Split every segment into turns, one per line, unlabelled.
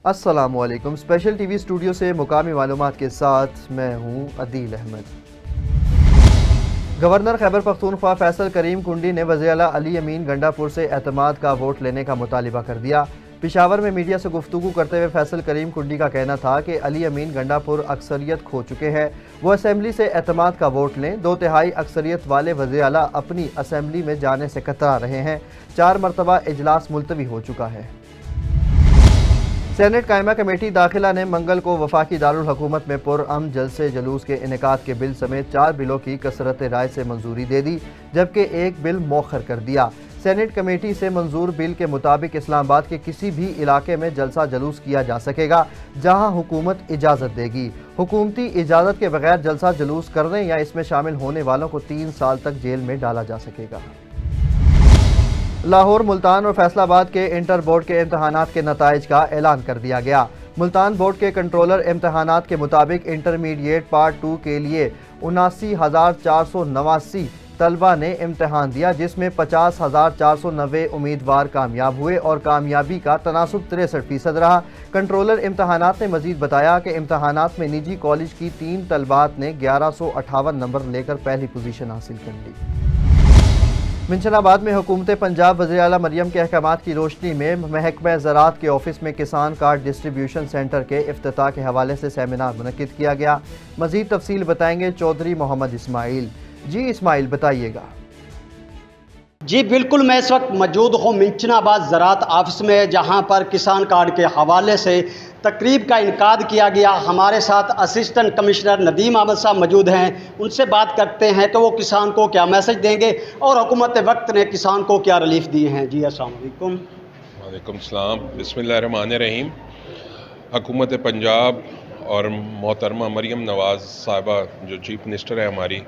अस्सलामुअलैकुम। Special TV studio से मुकामी मालूमात के साथ मैं हूँ अदील अहमद। गवर्नर खैबर पख्तूनख्वा फैसल करीम कुंडी ने वज़ीर आला अली अमीन गंडापुर से एतमाद का वोट लेने का मुतालिबा कर दिया। पिशावर में मीडिया से गुफ्तगू करते हुए फैसल करीम कुंडी का कहना था कि अली अमीन गंडापुर अक्सरियत खो चुके हैं, वो असेंबली से एतमाद का वोट लें। 2/3 अक्सरियत वाले वज़ीर आला अपनी असेंबली में जाने से कतरा रहे हैं। 4 मरतबा इजलास मुलतवी हो चुका है। सेनेट कायमा कमेटी दाखिला ने मंगल को वफाकी दारुल हुकूमत में पुरअमन जलसे जलूस के इनेकाद के बिल समेत 4 बिलों की कसरत राय से मंजूरी दे दी, जबकि एक बिल मौखर कर दिया। सेनेट कमेटी से मंजूर बिल के मुताबिक इस्लामाबाद के किसी भी इलाके में जलसा जलूस किया जा सकेगा जहां हुकूमत इजाज़त देगी। हुकूमती इजाज़त के बगैर जलसा जलूस करने या इसमें शामिल होने वालों को 3 साल तक जेल में डाला जा सकेगा। लाहौर, मुल्तान और फैसलाबाद के इंटर बोर्ड के इम्तहानात के नताइज का ऐलान कर दिया गया। मुल्तान बोर्ड के कंट्रोलर इम्तहानात के मुताबिक इंटरमीडिएट पार्ट 2 के लिए 79,489 तलबा ने इम्तहान दिया, जिसमें 50,490 उम्मीदवार कामयाब हुए और कामयाबी का तनासुब 63% रहा। कंट्रोलर इम्तहानात ने मजीद बताया कि इम्तहानात में निजी कॉलेज की 3 तलबात ने 1158 नंबर लेकर पहली पोजीशन हासिल कर ली। मिंशनाबाद में हुकूमत पंजाब वज़ीर आला मरियम के अहकामात की रोशनी में महकमा ज़राअत के ऑफिस में किसान कार्ड डिस्ट्रीब्यूशन सेंटर के इफ्तिताह के हवाले से सेमिनार मुनक्किद किया गया। मज़ीद तफसील बताएंगे चौधरी मोहम्मद इस्माइल। जी इस्माइल, बताइएगा।
जी बिल्कुल, मैं इस वक्त मौजूद हूँ मिंशनाबाद ज़राअत ऑफिस में, जहाँ पर किसान कार्ड के हवाले से तकरीब का इनकाद किया गया। हमारे साथ असिस्टेंट कमिश्नर नदीम अहमद साहब मौजूद हैं, उनसे बात करते हैं कि वो किसान को क्या मैसेज देंगे और हुकूमत वक्त ने किसान को क्या रिलीफ दिए हैं। जी अस्सलाम वालेकुम।
वालेकुम सलाम। बिस्मिल्लाहिर्रहमानिर्रहीम। हुकूमत पंजाब और मोहतरमा मरियम नवाज़ साहिबा जो चीफ मिनिस्टर है हमारी,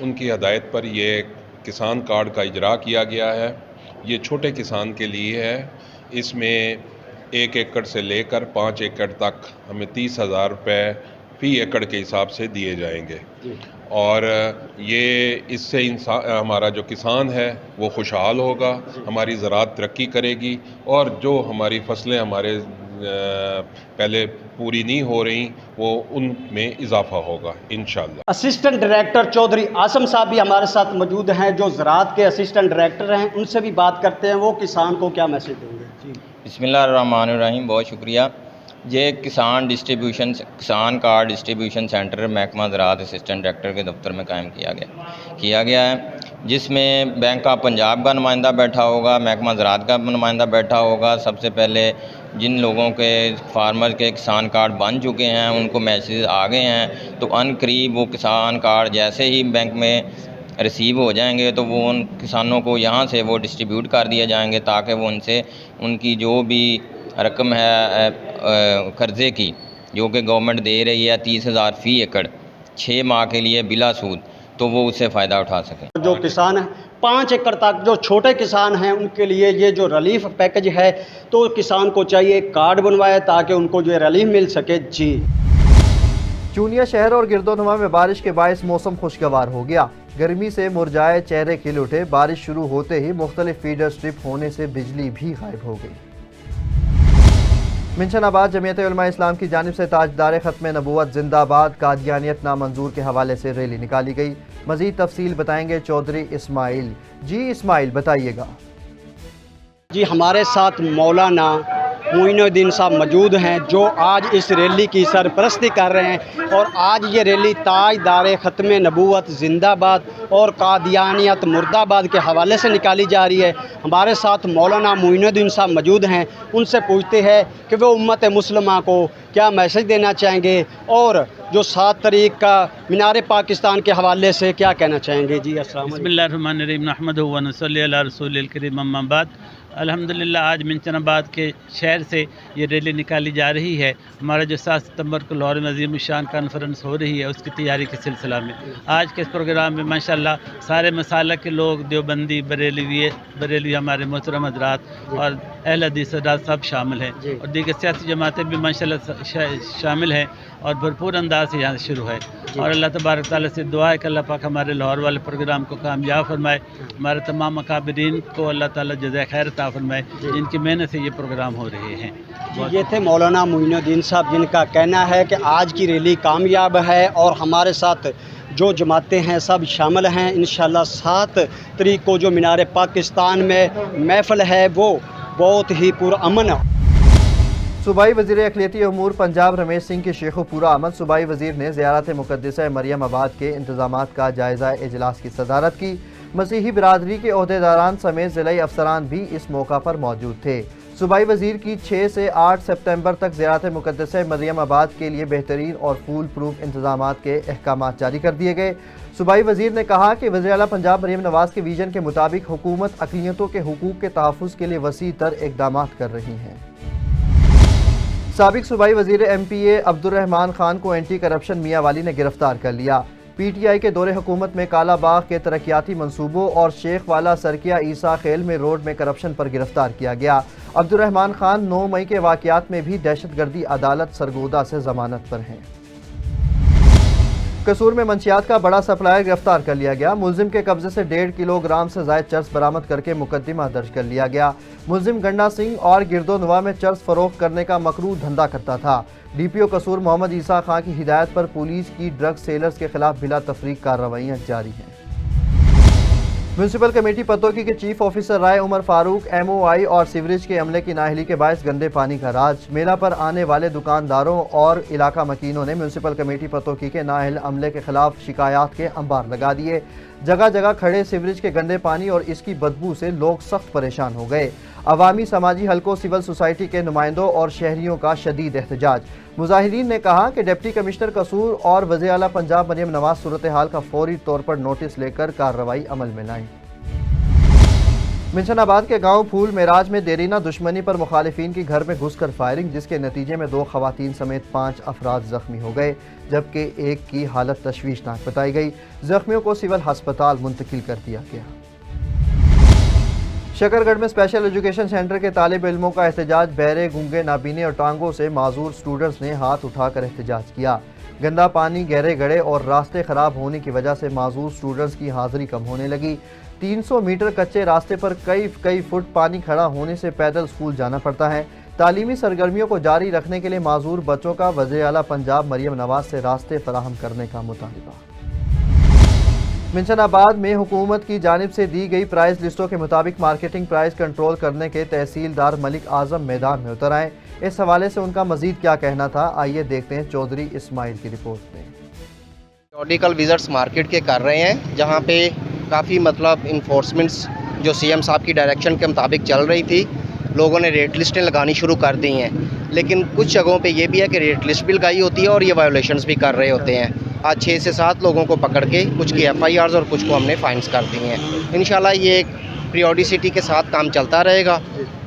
उनकी हदायत पर ये किसान कार्ड का इजरा किया गया है। ये छोटे किसान के लिए है। इसमें 1 एकड़ से लेकर 5 एकड़ तक हमें 30,000 रुपये फ़ी एकड़ के हिसाब से दिए जाएंगे और ये इससे हमारा जो किसान है वो खुशहाल होगा, हमारी ज़राअत तरक्की करेगी और जो हमारी फसलें हमारे पहले पूरी नहीं हो रही वो उनमें इजाफा होगा इंशाअल्लाह।
असिस्टेंट डायरेक्टर चौधरी आसम साहब भी हमारे साथ मौजूद हैं, जो ज़राअत के असिस्टेंट डायरेक्टर हैं, उनसे भी बात करते हैं वो किसान को क्या मैसेज देंगे। जी
बिस्मिल्लाहिर्रहमानिर्रहीम। बहुत शुक्रिया। ये किसान कार्ड डिस्ट्रीब्यूशन सेंटर महकमा ज़राअत असिस्टेंट डायरेक्टर के दफ्तर में कायम किया गया है, जिसमें बैंक ऑफ पंजाब का नुमाइंदा बैठा होगा, महकमा ज़राअत का नुमाइंदा बैठा होगा। सबसे पहले जिन लोगों के फार्मर के किसान कार्ड बन चुके हैं उनको मैसेज आ गए हैं, तो अनकरीब वो किसान कार्ड जैसे ही बैंक में रिसीव हो जाएंगे तो वो उन किसानों को यहाँ से वो डिस्ट्रीब्यूट कर दिए जाएंगे, ताकि वो उनसे उनकी जो भी रकम है कर्ज़े की जो कि गवर्नमेंट दे रही है 30,000 फ़ी एकड़ 6 माह के लिए बिला सूद, तो वो उससे फ़ायदा उठा सकें।
जो किसान हैं 5 एकड़ तक, जो छोटे किसान हैं उनके लिए ये जो रिलीफ पैकेज है, तो किसान को चाहिए कार्ड बनवाए ताकि उनको जो रिलीफ मिल सके। जी
चूनिया शहर और गिरदोनुमा में बारिश के बायस मौसम खुशगवार हो गया। गर्मी से मुरझाए चेहरे खिल उठे। बारिश शुरू होते ही मुख्तलिफ फीडर स्ट्रिप होने से बिजली भी गायब हो गई। मिंशनाबाद जमीयत उलमा इस्लाम की जानिब से ताजदार ख़त्म नबूवत जिंदाबाद कादियानियत नामंजूर के हवाले से रैली निकाली गई। मज़ीद तफसील बताएंगे चौधरी इस्माइल। जी इस्माइल, बताइएगा।
जी हमारे साथ मौलाना मोइनुद्दीन साहब मौजूद हैं, जो आज इस रैली की सरपरस्ती कर रहे हैं और आज ये रैली ताजदार ख़त्म नबूवत जिंदाबाद और कादियानियत मुर्दाबाद के हवाले से निकाली जा रही है। हमारे साथ मौलाना मोइनुद्दीन साहब मौजूद हैं, उनसे पूछते हैं कि वो उम्मत मुस्लिमा को क्या मैसेज देना चाहेंगे और जो 7 तारीख का मीनार पाकिस्तान के हवाले से क्या कहना चाहेंगे। जी अस्सलाम वालेकुम।
बिस्मिल्लाहिर्रहमानिर्रहीम नहमदुहु व नसल्ली अला रसूलिल करीम अम्मा बाद। अल्हम्दुलिल्लाह आज मिंशनाबाद के शहर से ये रैली निकाली जा रही है। हमारा जो 7 सितंबर को लाहौर में अज़ीम शान कॉन्फ्रेंस हो रही है, उसकी तैयारी के सिलसिला में आज के इस प्रोग्राम में माशाल्लाह सारे मसालक के लोग, देवबंदी, बरेलवी हमारे मोहतरम हज़रात और अहले हदीस हज़रात सब शामिल हैं और दीगर सियासी जमातें भी माशाल्लाह शामिल हैं और भरपूर अंदाज से यहाँ शुरू है। और अल्लाह तबारक ताला से दुआ है कि अल्लाह पाक हमारे लाहौर वाले प्रोग्राम को कामयाब फरमाए। हमारे तमाम अकाबरीन को अल्लाह ताला जज़ाए खैर अता अता फरमाए, जिनकी मेहनत से ये प्रोग्राम हो रहे हैं।
ये थे मौलाना मोइनुद्दीन साहब, जिनका कहना है कि आज की रैली कामयाब है और हमारे साथ जो जमातें हैं सब शामिल हैं। इंशाल्लाह 7 तारीख को जो मीनार पाकिस्तान में महफिल है वो बहुत ही पुरअमन है।
सूबाई वज़ीर अक़लियती अमूर पंजाब रमेश सिंह की शेखुपुरा आमद। सूबाई वज़ीर ने ज़ियारत मुक़द्दसा मरियम आबाद के इंतज़ामात का जायज़ा इजलास की सदारत की। मसीही बिरादरी के ओहदेदारान समेत ज़िलाई अफसरान भी इस मौका पर मौजूद थे। सूबाई वज़ीर की 6 से 8 सितंबर तक ज़ियारत मुक़द्दसा मरियम आबाद के लिए बेहतरीन और फूल प्रूफ इंतज़ामात के अहकामात जारी कर दिए गए। सूबाई वज़ीर ने कहा कि वज़ीर आला पंजाब मरियम नवाज़ के विजन के मुताबिक हुकूमत अक़लियतों के हुकूक़ के तहफ़्फ़ुज़ के लिए वसी तर इक़दामात कर रही हैं। साबिक़ सूबाई वज़ीर MPA अब्दुर्रहमान खान को एंटी करप्शन मियाँ वाली ने गिरफ्तार कर लिया। PTI के दौरे हुकूमत में काला बाग के तरक्याती मंसूबों और शेख वाला सरकिया ईसा खेल में रोड में करप्शन पर गिरफ्तार किया गया। अब्दुर्रहमान खान 9 मई के वाक़यात में भी दहशतगर्दी अदालत सरगोदा से जमानत पर हैं। कसूर में मंशियात का बड़ा सप्लायर गिरफ्तार कर लिया गया। मुलजिम के कब्जे से 1.5 किलोग्राम से ज़ायद चर्स बरामद करके मुकदमा दर्ज कर लिया गया। मुलजिम गन्ना सिंह और गिरदोनवा में चर्स फरोख्त करने का मकरूह धंधा करता था। DPO कसूर मोहम्मद ईसा खां की हिदायत पर पुलिस की ड्रग सेलर्स के खिलाफ बिला तफरीक कार्रवाइयाँ जारी हैं। म्यूनसिपल कमेटी पतोकी के चीफ ऑफिसर राय उमर फारूक MOI और सीवरेज के अमले की नाअहली के बायस गंदे पानी का राज। मेला पर आने वाले दुकानदारों और इलाका मकीनों ने म्यूनसिपल कमेटी पतोकी के नाअहल अमले के खिलाफ शिकायत के अंबार लगा दिए। जगह जगह खड़े सीवरेज के गंदे पानी और इसकी बदबू से लोग सख्त परेशान हो गए। अवामी समाजी हलकों, सिविल सोसाइटी के नुमाइंदों और शहरियों का शदीद एहतजाज। मुजाहिरीन ने कहा कि डिप्टी कमिश्नर कसूर और वज़ीर आला पंजाब मरियम नवाज सूरत हाल का फौरी तौर पर नोटिस लेकर कार्रवाई अमल में लाएं। मिंशनाबाद के गांव फूल मेराज में देरीना दुश्मनी पर मुखालिफिन की घर में घुसकर फायरिंग, जिसके नतीजे में 2 खवातीन समेत 5 अफराद जख्मी हो गए, जबकि एक की हालत तशवीशनाक बताई गई। जख्मियों को सिविल हस्पताल मुंतकिल कर दिया गया। शकरगढ़ में स्पेशल एजुकेशन सेंटर के तालिब इल्मों का एहतजाज। बहरे, गूंगे, नाबीने और टांगों से माजूर स्टूडेंट्स ने हाथ उठाकर एहतजाज किया। गंदा पानी, गहरे गड्ढे और रास्ते खराब होने की वजह से माजूर स्टूडेंट्स की हाजिरी कम होने लगी। 300 मीटर कच्चे रास्ते पर कई फुट पानी खड़ा होने से पैदल स्कूल जाना पड़ता है। तालीमी सरगर्मियों को जारी रखने के लिए माजूर बच्चों का वज़ीर आला पंजाब मरियम नवाज से रास्ते फराहम करने का मुतालबा। मिंशनाबाद में हुकूमत की जानिब से दी गई प्राइस लिस्टों के मुताबिक मार्केटिंग प्राइस कंट्रोल करने के तहसीलदार मलिक आजम मैदान में उतर आए। इस हवाले से उनका मजीद क्या कहना था, आइए देखते हैं चौधरी इस्माइल की रिपोर्ट में।
पीरियोडिकल विजिट्स मार्केट के कर रहे हैं, जहाँ पे काफ़ी मतलब इन्फोर्समेंट्स जो CM साहब की डायरेक्शन के मुताबिक चल रही थी, लोगों ने रेट लिस्टें लगानी शुरू कर दी हैं। लेकिन कुछ जगहों पे ये भी है कि रेट लिस्ट भी लगाई होती है और ये वायोलेशंस भी कर रहे होते हैं। आज 6 से 7 लोगों को पकड़ के कुछ की FIRs और कुछ को हमने फाइन्स कर दी हैं। इंशाल्लाह ये एक पीरियोडिसिटी के साथ काम चलता रहेगा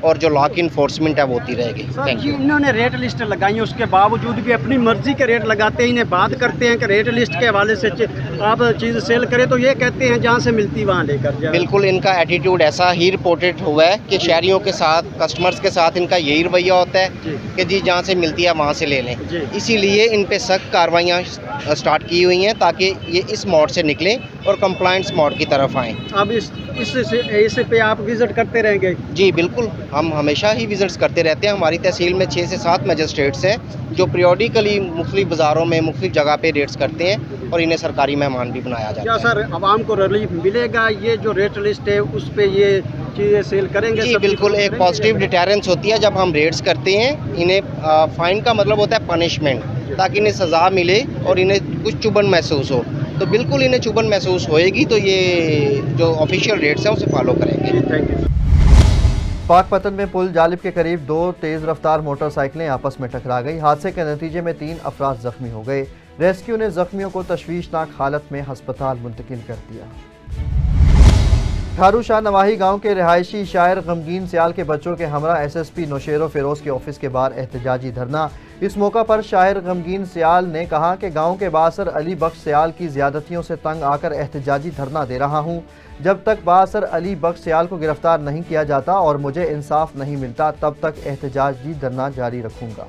और जो लॉ की इन्फोर्समेंट है वो होती रहेगी। Thank you.
इन्होंने रेट लिस्ट लगाई है, उसके बावजूद भी अपनी मर्जी के रेट लगाते हैं। इन्हें बात करते हैं कि रेट लिस्ट के हवाले से आप चीज़ सेल करें तो ये कहते हैं जहाँ से मिलती वहाँ लेकर जाए।
बिल्कुल इनका एटीट्यूड ऐसा ही रिपोर्टेड हुआ है कि शहरियों के साथ, कस्टमर्स के साथ इनका यही रवैया होता है कि जी जहाँ से मिलती है वहाँ से ले लें। इसीलिए इन पे सख्त कार्रवाइयाँ स्टार्ट की हुई हैं ताकि ये इस मोड से निकलें और कंप्लायंस मोड की तरफ आएँ।
अब इस पे आप विजिट करते रहेंगे?
जी बिल्कुल, हम हमेशा ही विजिट्स करते रहते हैं। हमारी तहसील में 6 से 7 मजिस्ट्रेट्स हैं जो पीरियोडिकली मुख्तलिफ बाज़ारों में मुख्तलिफ जगह पे रेट्स करते हैं और इन्हें सरकारी मेहमान भी बनाया जाता है।
क्या सर आवाम को रिलीफ मिलेगा? ये जो रेट लिस्ट है उस पे ये चीज़ें सेल करेंगे?
जी बिल्कुल, एक पॉजिटिव डिटेरेंस होती है जब हम रेट्स करते हैं। इन्हें फ़ाइन का मतलब होता है पनिशमेंट, ताकि इन्हें सज़ा मिले और इन्हें कुछ चुभन महसूस हो। तो बिल्कुल इन्हें चुभन महसूस होएगी तो ये जो ऑफिशियल रेट्स हैं उसे फॉलो करेंगे।
Thank you.
पाकपतन में पुल जालिब के करीब 2 तेज़ रफ्तार मोटरसाइकिलें आपस में टकरा गई। हादसे के नतीजे में 3 अफराद जख्मी हो गए। रेस्क्यू ने जख्मियों को तशवीशनाक हालत में हस्पताल मुंतकिल कर दिया। खारू शाह नवाही गांव के रिहायशी शायर गमगीन सियाल के बच्चों के हमरा SSP नौशेरो फिरोज के ऑफिस के बाहर एहतजाजी धरना। इस मौका पर शायर गमगीन सियाल ने कहा कि गांव के बासर अली बख्श सियाल की ज्यादतियों से तंग आकर एहतजाजी धरना दे रहा हूं। जब तक बासर अली बख्श सियाल को गिरफ्तार नहीं किया जाता और मुझे इंसाफ नहीं मिलता तब तक एहतजाजी धरना जारी रखूंगा।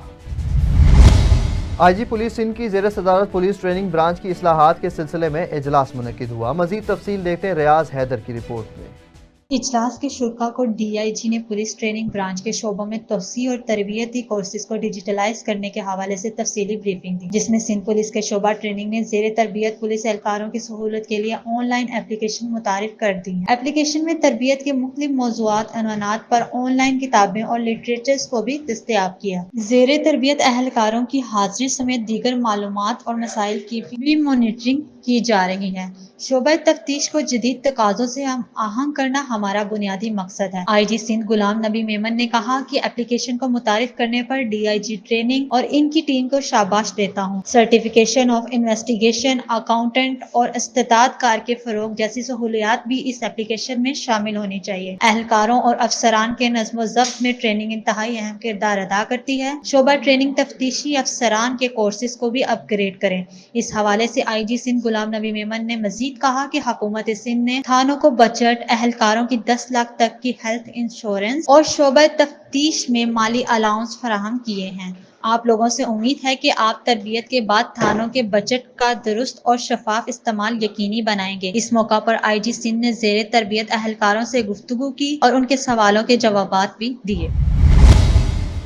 IG पुलिस सिंध की ज़ेर सदारत पुलिस ट्रेनिंग ब्रांच की इस्लाहात के सिलसिले में इजलास मुनक्किद हुआ। मजीद तफसील देखते हैं रियाज हैदर की रिपोर्ट में।
इजलास के शुरा को DIG ने पुलिस ट्रेनिंग ब्रांच के शोबों में तोसी और तरबियती कोर्सेज को डिजिटलाइज करने के हवाले से तफसीली ब्रीफिंग दी, जिसमें सिंध पुलिस के शोबा ट्रेनिंग ने ज़ेर तरबियत पुलिस एहलकारों की सहूलत के लिए ऑनलाइन एप्लीकेशन मुतारिफ कर दी है। एप्लीकेशन में तरबियत के मुख्तलिफ मौज़ूआत अनवानात पर ऑनलाइन किताबें और लिटरेचर्स को भी दस्तयाब किया। ज़ेर तरबियत एहलकारों की हाजिरी समेत दीगर मालूमात और मसाइल की भी मॉनिटरिंग की जा रही है। शोबा तफ्तीश को जदीद तकाज़ों से हम आहंग करना हमारा बुनियादी मकसद है। IG सिंध गुलाम नबी मेमन ने कहा कि एप्लीकेशन को मुतारिफ करने पर DIG ट्रेनिंग और इनकी टीम को शाबाश देता हूँ। सर्टिफिकेशन ऑफ इन्वेस्टिगेशन, अकाउंटेंट और इस्तेताद कार के फरोग जैसी सहूलियात भी इस एप्लीकेशन में शामिल होनी चाहिए। एहलकारों और अफसरान के नज़्म ज़ब्त में ट्रेनिंग इंतहाई अहम किरदार अदा करती है। शोबा ट्रेनिंग तफ्तीशी अफसरान के कोर्सेज को भी अपग्रेड करें। इस हवाले से IG सिंध गुलाम नबी मेमन ने मजीद कहा कि हुकूमत सिंध ने थानों को बजट, एहलकारों की 10 लाख तक की हेल्थ इंश्योरेंस और शोबा तफ्तीश में माली अलाउंस फराहम किए हैं। आप लोगों से उम्मीद है कि आप तरबियत के बाद थानों के बजट का दुरुस्त और शफाफ इस्तेमाल यकीनी बनाएंगे। इस मौका पर IG सिंध ने ज़ेरे तरबियत अहलकारों से गुफ्तगू की और उनके सवालों के जवाबात भी दिए।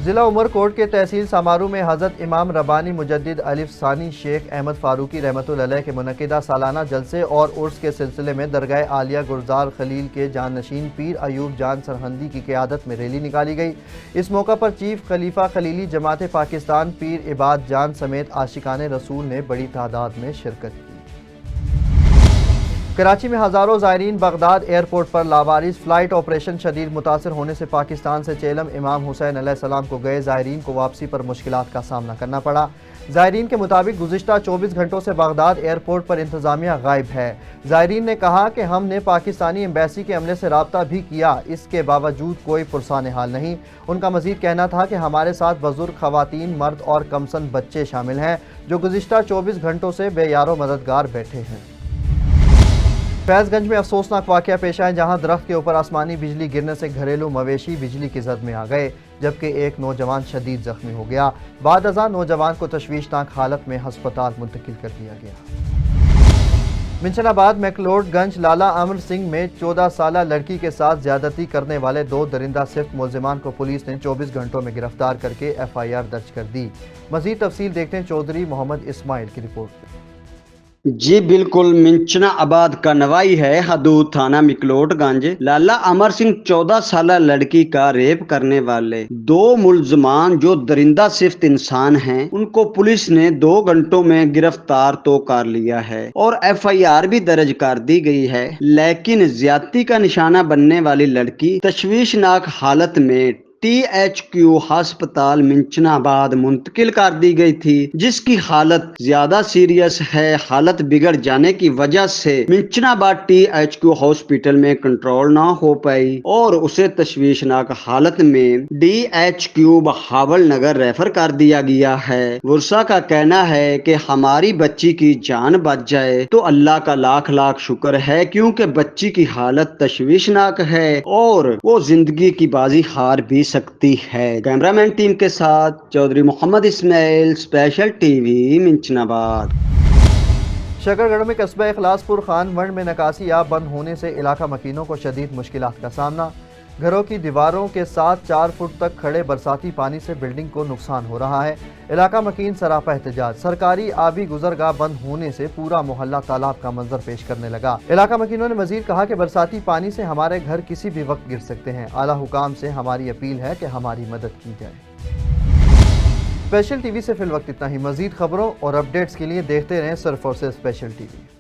ज़िला उमरकोट के तहसील समारू में हज़रत इमाम रब्बानी मुजद्दिद अलिफ सानी शेख अहमद फारूकी रहमतुल्लाह अलैह के मुनक़िदा सालाना जलसे और उर्स के सिलसिले में दरगाह आलिया गुलजार खलील के जाननशीन पीर अयूब जान सरहंदी की क़यादत में रैली निकाली गई। इस मौका पर चीफ खलीफा खलीली जमात पाकिस्तान पीर इबाद जान समेत आशिकाने रसूल ने बड़ी तादाद में शिरकत की। कराची में हज़ारों ज़ायरीन बगदाद एयरपोर्ट पर लावारिस फ्लाइट ऑपरेशन शदीद मुतासर होने से पाकिस्तान से चेलम इमाम हुसैन अलैहिस्सलाम को गए ज़ायरीन को वापसी पर मुश्किलात का सामना करना पड़ा। ज़ायरीन के मुताबिक गुज़िश्ता 24 घंटों से बगदाद एयरपोर्ट पर इंतज़ामिया गायब है। ज़ायरीन ने कहा कि हमने पाकिस्तानी एम्बेसी के अमले से रब्ता भी किया, इसके बावजूद कोई पुरसान हाल नहीं। उनका मज़ीद कहना था कि हमारे साथ बुज़ुर्ग, ख़वातीन, मर्द और कमसन बच्चे शामिल हैं जो गुज़िश्ता 24 घंटों से बेयारो मददगार बैठे हैं। फैज़गंज में अफसोसनाक वाक़या पेश आए जहां दरख्त के ऊपर आसमानी बिजली गिरने से घरेलू मवेशी बिजली की जद में आ गए, जबकि एक नौजवान शदीद ज़ख्मी हो गया। बाद अज़ां नौजवान को तशवीशनाक हालत में हस्पताल मुंतकिल कर दिया गया। मिंचनाबाद मैकलोडगंज लाला अमर सिंह में 14 साला लड़की के साथ ज्यादती करने वाले 2 दरिंदा सिफ्त मुलजिमान को पुलिस ने 24 घंटों में गिरफ्तार करके FIR दर्ज कर दी। मज़ीद तफसील देखते हैं चौधरी मोहम्मद इस्माइल की रिपोर्ट।
जी बिल्कुल, मिंचना आबाद का नवाई है हदूद थाना मिकलोडगंज। लाला अमर सिंह 14 साला लड़की का रेप करने वाले 2 मुलजमान जो दरिंदा सिफ्त इंसान हैं, उनको पुलिस ने 2 घंटों में गिरफ्तार तो कर लिया है और FIR भी दर्ज कर दी गई है। लेकिन ज्यादती का निशाना बनने वाली लड़की तशवीशनाक हालत में THQ अस्पताल मिंचनाबाद मुंतकिल कर दी गई थी, जिसकी हालत ज्यादा सीरियस है। हालत बिगड़ जाने की वजह से मिंचनाबाद THQ हॉस्पिटल में कंट्रोल ना हो पाई और उसे तशवीशनाक हालत में DHQ बहावल नगर रेफर कर दिया गया है। वर्षा का कहना है कि हमारी बच्ची की जान बच जाए तो अल्लाह का लाख लाख शुक्र है, क्योंकि बच्ची की हालत तशवीशनाक है और वो जिंदगी की बाजी हार भी सकती है। कैमरामैन टीम के साथ चौधरी मोहम्मद इस्माइल, स्पेशल TV मिंचनाबाद।
शकरगढ़ में कस्बा इखलासपुर खान मंड में नकासी आब बंद होने से इलाका मकीनों को शदीद मुश्किलात का सामना। घरों की दीवारों के साथ 4 फुट तक खड़े बरसाती पानी से बिल्डिंग को नुकसान हो रहा है। इलाका मकीन सरापा एहतजाज। सरकारी आबी गुजरगाह बंद होने से पूरा मोहल्ला तालाब का मंजर पेश करने लगा। इलाका मकीनों ने मजीद कहा कि बरसाती पानी से हमारे घर किसी भी वक्त गिर सकते हैं। आला हुकाम से हमारी अपील है कि हमारी मदद की जाए। स्पेशल TV से फिल वक्त इतना ही। मजीद खबरों और अपडेट्स के लिए देखते रहें सिर्फ और सिर्फ स्पेशल TV।